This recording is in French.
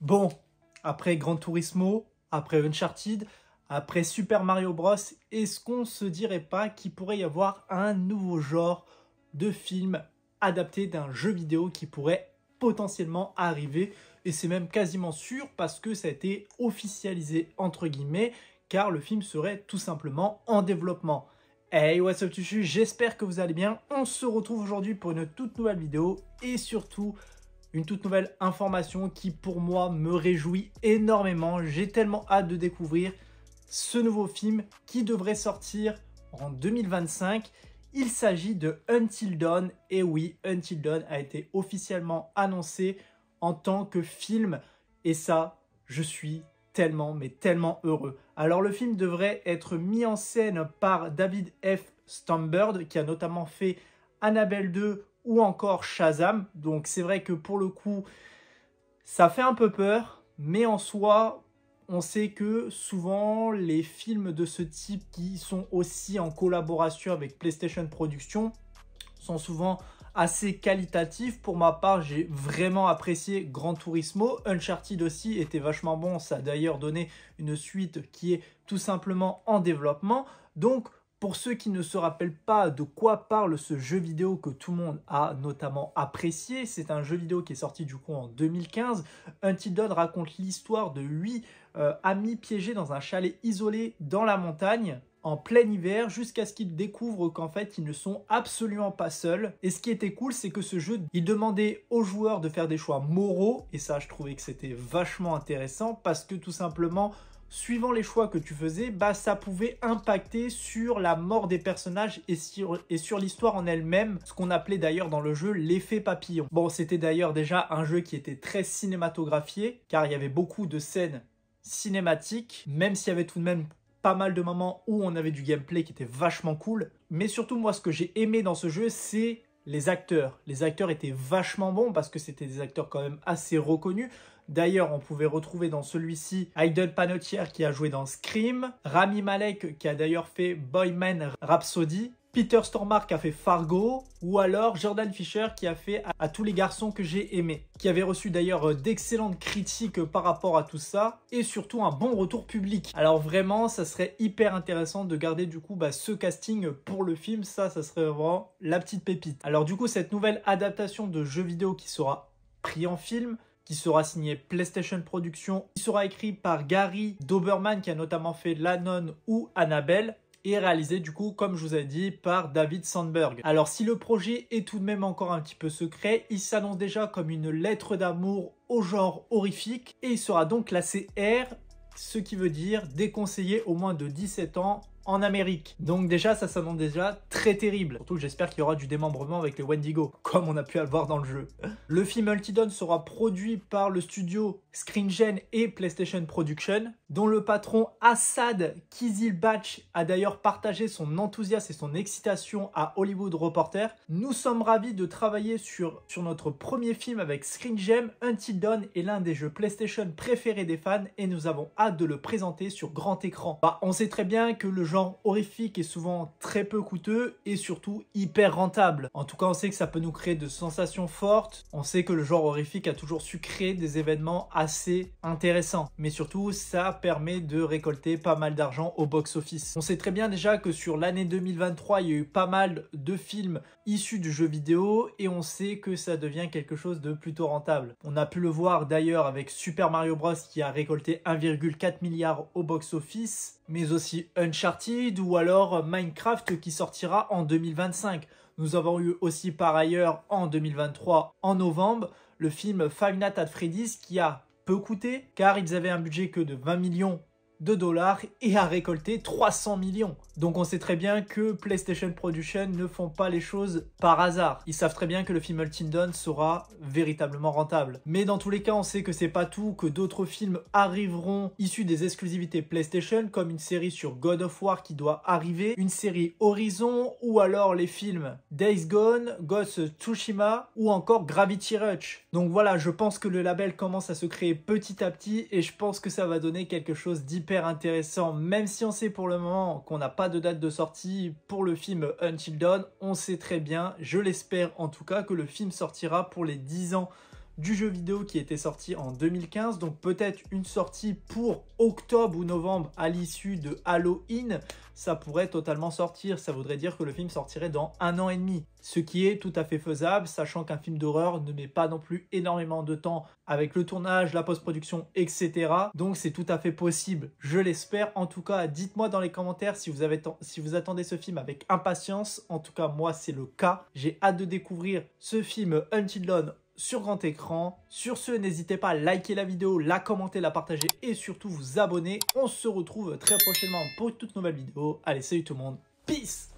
Bon, après Gran Turismo, après Uncharted, après Super Mario Bros, est-ce qu'on se dirait pas qu'il pourrait y avoir un nouveau genre de film adapté d'un jeu vidéo qui pourrait potentiellement arriver? Et c'est même quasiment sûr parce que ça a été officialisé entre guillemets, car le film serait tout simplement en développement. Hey, what's up Tuchu, j'espère que vous allez bien. On se retrouve aujourd'hui pour une toute nouvelle vidéo et surtout une toute nouvelle information qui pour moi me réjouit énormément. J'ai tellement hâte de découvrir ce nouveau film qui devrait sortir en 2025. Il s'agit de Until Dawn. Et oui, Until Dawn a été officiellement annoncé en tant que film. Et ça, je suis tellement, mais tellement heureux. Alors le film devrait être mis en scène par David F. Stambird, qui a notamment fait Annabelle 2 ou encore Shazam. Donc c'est vrai que pour le coup, ça fait un peu peur, mais en soi, on sait que souvent les films de ce type qui sont aussi en collaboration avec PlayStation Productions sont souvent assez qualitatifs. Pour ma part, j'ai vraiment apprécié Gran Turismo. Uncharted aussi était vachement bon. Ça a d'ailleurs donné une suite qui est tout simplement en développement. Donc, pour ceux qui ne se rappellent pas de quoi parle ce jeu vidéo que tout le monde a notamment apprécié, c'est un jeu vidéo qui est sorti du coup en 2015. Until Dawn raconte l'histoire de 8 amis piégés dans un chalet isolé dans la montagne en plein hiver jusqu'à ce qu'ils découvrent qu'en fait ils ne sont absolument pas seuls. Et ce qui était cool, c'est que ce jeu, il demandait aux joueurs de faire des choix moraux, et ça je trouvais que c'était vachement intéressant parce que tout simplement, suivant les choix que tu faisais, bah ça pouvait impacter sur la mort des personnages et sur l'histoire en elle-même, ce qu'on appelait d'ailleurs dans le jeu l'effet papillon. Bon, c'était d'ailleurs déjà un jeu qui était très cinématographié, car il y avait beaucoup de scènes cinématiques, même s'il y avait tout de même pas mal de moments où on avait du gameplay qui était vachement cool. Mais surtout, moi, ce que j'ai aimé dans ce jeu, c'est les acteurs. Les acteurs étaient vachement bons parce que c'était des acteurs quand même assez reconnus. D'ailleurs, on pouvait retrouver dans celui-ci Hayden Panettiere qui a joué dans Scream, Rami Malek qui a d'ailleurs fait Bohemian Rhapsody, Peter Stormare qui a fait Fargo, ou alors Jordan Fisher qui a fait à tous les garçons que j'ai aimés, qui avait reçu d'ailleurs d'excellentes critiques par rapport à tout ça, et surtout un bon retour public. Alors vraiment, ça serait hyper intéressant de garder du coup ce casting pour le film, ça serait vraiment la petite pépite. Alors du coup, cette nouvelle adaptation de jeu vidéo qui sera pris en film, qui sera signé PlayStation Productions, qui sera écrit par Gary Doberman qui a notamment fait La Nonne ou Annabelle, et réalisé du coup, comme je vous ai dit, par David Sandberg. Alors si le projet est tout de même encore un petit peu secret, il s'annonce déjà comme une lettre d'amour au genre horrifique et il sera donc classé R, ce qui veut dire déconseillé au moins de 17 ans en Amérique. Donc déjà, ça s'annonce déjà très terrible. Surtout, j'espère qu'il y aura du démembrement avec les Wendigo, comme on a pu le voir dans le jeu. Le film Until Dawn sera produit par le studio ScreenGen et PlayStation Production, dont le patron Assad Kizilbash a d'ailleurs partagé son enthousiasme et son excitation à Hollywood Reporter. Nous sommes ravis de travailler sur notre premier film avec ScreenGen. Until Dawn est l'un des jeux PlayStation préférés des fans et nous avons hâte de le présenter sur grand écran. On sait très bien que le genre horrifique est souvent très peu coûteux et surtout hyper rentable. En tout cas, on sait que ça peut nous créer de sensations fortes. On sait que le genre horrifique a toujours su créer des événements assez intéressants. Mais surtout, ça permet de récolter pas mal d'argent au box-office. On sait très bien déjà que sur l'année 2023, il y a eu pas mal de films issus du jeu vidéo et on sait que ça devient quelque chose de plutôt rentable. On a pu le voir d'ailleurs avec Super Mario Bros qui a récolté 1,4 milliard au box-office, mais aussi Uncharted ou alors Minecraft qui sortira en 2025. Nous avons eu aussi par ailleurs en 2023, en novembre, le film Five Nights at Freddy's qui a peu coûté car ils avaient un budget que de 20 millions de dollars et a récolté 300 millions. Donc on sait très bien que PlayStation Production ne font pas les choses par hasard. Ils savent très bien que le film Until Dawn sera véritablement rentable. Mais dans tous les cas, on sait que c'est pas tout, que d'autres films arriveront issus des exclusivités PlayStation, comme une série sur God of War qui doit arriver, une série Horizon, ou alors les films Days Gone, Ghost of Tsushima, ou encore Gravity Rush. Donc voilà, je pense que le label commence à se créer petit à petit et je pense que ça va donner quelque chose d'hyper intéressant, même si on sait pour le moment qu'on n'a pas de date de sortie pour le film Until Dawn. On sait très bien, je l'espère en tout cas, que le film sortira pour les 10 ans du jeu vidéo qui était sorti en 2015. Donc peut-être une sortie pour octobre ou novembre à l'issue de Halloween. Ça pourrait totalement sortir. Ça voudrait dire que le film sortirait dans 1 an et demi. Ce qui est tout à fait faisable, sachant qu'un film d'horreur ne met pas non plus énormément de temps avec le tournage, la post-production, etc. Donc c'est tout à fait possible, je l'espère. En tout cas, dites-moi dans les commentaires si vous attendez ce film avec impatience. En tout cas, moi, c'est le cas. J'ai hâte de découvrir ce film Until Dawn sur grand écran. Sur ce, n'hésitez pas à liker la vidéo, la commenter, la partager et surtout vous abonner. On se retrouve très prochainement pour une toute nouvelle vidéo. Allez, salut tout le monde. Peace!